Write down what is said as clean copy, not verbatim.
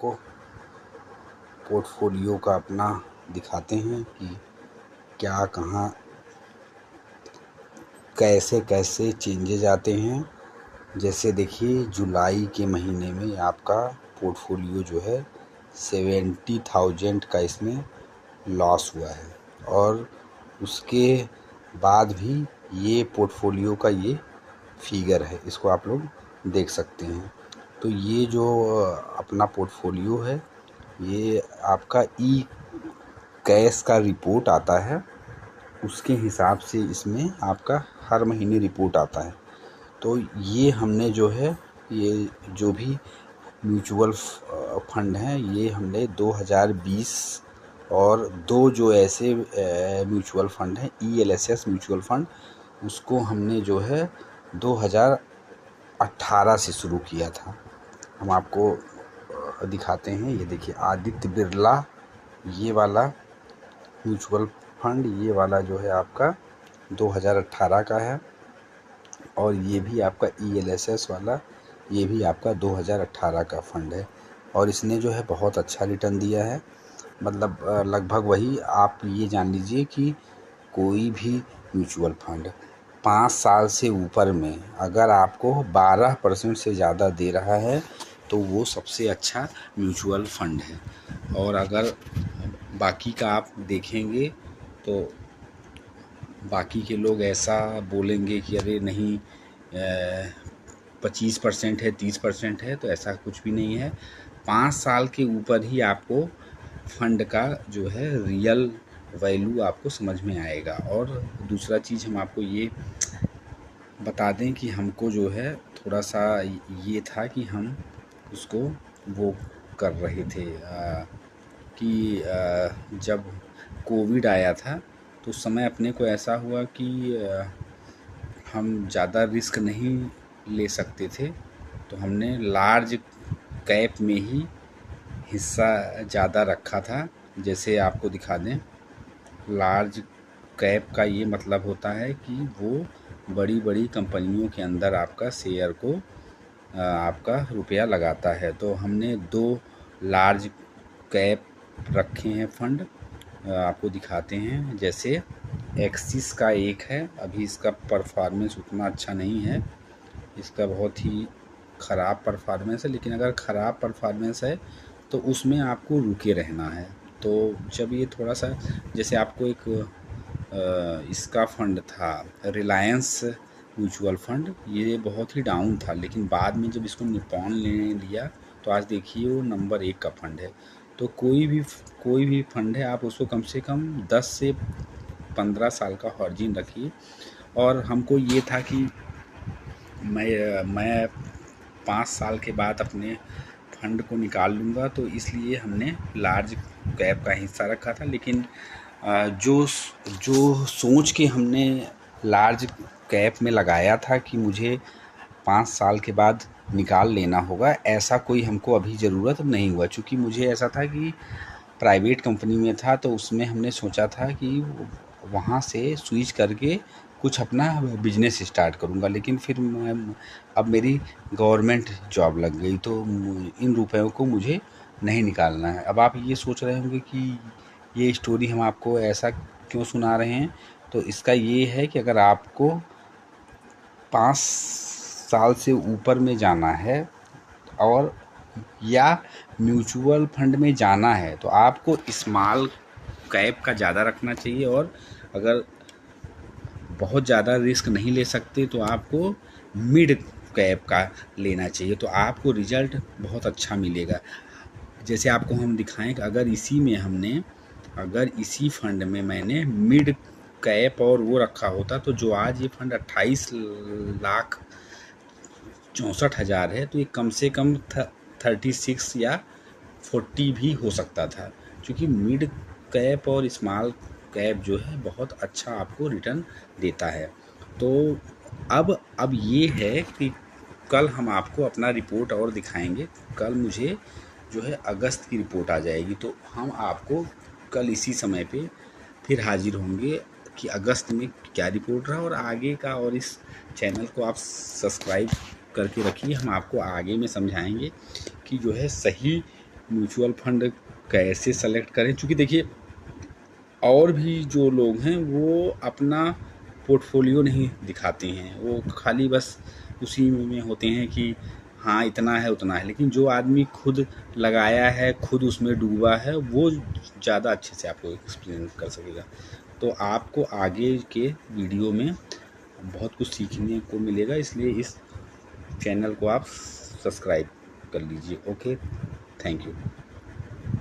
आपको पोर्टफोलियो का अपना दिखाते हैं कि क्या कहाँ कैसे कैसे चेंजेज आते हैं। जैसे देखिए जुलाई के महीने में आपका पोर्टफोलियो जो है 70,000 का इसमें लॉस हुआ है और उसके बाद भी ये पोर्टफोलियो का ये फिगर है, इसको आप लोग देख सकते हैं। तो ये जो अपना पोर्टफोलियो है ये आपका ई कैश का रिपोर्ट आता है, उसके हिसाब से इसमें आपका हर महीने रिपोर्ट आता है। तो ये हमने जो है ये जो भी म्यूचुअल फंड हैं ये हमने 2020 और दो जो ऐसे म्यूचुअल फंड हैं ELSS म्यूचुअल फंड, उसको हमने जो है 2018 से शुरू किया था। हम आपको दिखाते हैं, ये देखिए आदित्य बिरला ये वाला म्यूचुअल फंड, ये वाला जो है आपका 2018 का है और ये भी आपका ELSS वाला ये भी आपका 2018 का फंड है और इसने जो है बहुत अच्छा रिटर्न दिया है। मतलब लगभग वही आप ये जान लीजिए कि कोई भी म्यूचुअल फंड 5 साल से ऊपर में अगर आपको 12% से ज़्यादा दे रहा है तो वो सबसे अच्छा म्यूचुअल फंड है। और अगर बाकी का आप देखेंगे तो बाकी के लोग ऐसा बोलेंगे कि अरे नहीं 25% है 30% है, तो ऐसा कुछ भी नहीं है। 5 साल के ऊपर ही आपको फंड का जो है रियल वैल्यू आपको समझ में आएगा। और दूसरा चीज़ हम आपको ये बता दें कि हमको जो है थोड़ा सा ये था कि हम उसको वो कर रहे थे कि जब कोविड आया था तो उस समय अपने को ऐसा हुआ कि हम ज़्यादा रिस्क नहीं ले सकते थे, तो हमने लार्ज कैप में ही हिस्सा ज़्यादा रखा था। जैसे आपको दिखा दें, लार्ज कैप का ये मतलब होता है कि वो बड़ी बड़ी कंपनियों के अंदर आपका शेयर को आपका रुपया लगाता है। तो हमने 2 लार्ज कैप रखे हैं फंड, आपको दिखाते हैं। जैसे एक्सिस का एक है, अभी इसका परफॉर्मेंस उतना अच्छा नहीं है, इसका बहुत ही ख़राब परफॉर्मेंस है, लेकिन अगर ख़राब परफॉर्मेंस है तो उसमें आपको रुके रहना है। तो जब ये थोड़ा सा, जैसे आपको एक इसका फंड था रिलायंस म्यूचुअल फंड, ये बहुत ही डाउन था, लेकिन बाद में जब इसको निपॉन ने लिया तो आज देखिए वो नंबर 1 का फंड है। तो कोई भी फंड है आप उसको कम से कम 10 से 15 साल का मार्जिन रखिए। और हमको ये था कि मैं 5 साल के बाद अपने फंड को निकाल लूँगा, तो इसलिए हमने लार्ज कैप का हिस्सा रखा था। लेकिन जो सोच के हमने लार्ज कैप में लगाया था कि मुझे 5 साल के बाद निकाल लेना होगा, ऐसा कोई हमको अभी ज़रूरत नहीं हुआ। चूँकि मुझे ऐसा था कि प्राइवेट कंपनी में था तो उसमें हमने सोचा था कि वहाँ से स्विच करके कुछ अपना बिजनेस स्टार्ट करूँगा, लेकिन फिर अब मेरी गवर्नमेंट जॉब लग गई तो इन रुपयों को मुझे नहीं निकालना है। अब आप ये सोच रहे होंगे कि ये स्टोरी हम आपको ऐसा क्यों सुना रहे हैं, तो इसका ये है कि अगर आपको 5 साल से ऊपर में जाना है और या म्यूचुअल फंड में जाना है तो आपको स्मॉल कैप का ज़्यादा रखना चाहिए, और अगर बहुत ज़्यादा रिस्क नहीं ले सकते तो आपको मिड कैप का लेना चाहिए, तो आपको रिज़ल्ट बहुत अच्छा मिलेगा। जैसे आपको हम दिखाएं कि अगर इसी फंड में मैंने मिड कैप और वो रखा होता तो जो आज ये फंड 28,64,000 है, तो ये कम से कम 36 या 40 भी हो सकता था। क्योंकि मिड कैप और स्मॉल कैप जो है बहुत अच्छा आपको रिटर्न देता है। तो अब ये है कि कल हम आपको अपना रिपोर्ट और दिखाएंगे। कल मुझे जो है अगस्त की रिपोर्ट आ जाएगी, तो हम आपको कल इसी समय पे फिर हाजिर होंगे कि अगस्त में क्या रिपोर्ट रहा और आगे का। और इस चैनल को आप सब्सक्राइब करके रखिए, हम आपको आगे में समझाएंगे कि जो है सही म्यूचुअल फंड कैसे सेलेक्ट करें, क्योंकि देखिए और भी जो लोग हैं वो अपना पोर्टफोलियो नहीं दिखाते हैं, वो खाली बस उसी में होते हैं कि हाँ इतना है उतना है, लेकिन जो आदमी खुद लगाया है, खुद उसमें डूबा है, वो ज़्यादा अच्छे से आपको एक्सप्लेन कर सकेगा। तो आपको आगे के वीडियो में बहुत कुछ सीखने को मिलेगा, इसलिए इस चैनल को आप सब्सक्राइब कर लीजिए। Okay, thank you.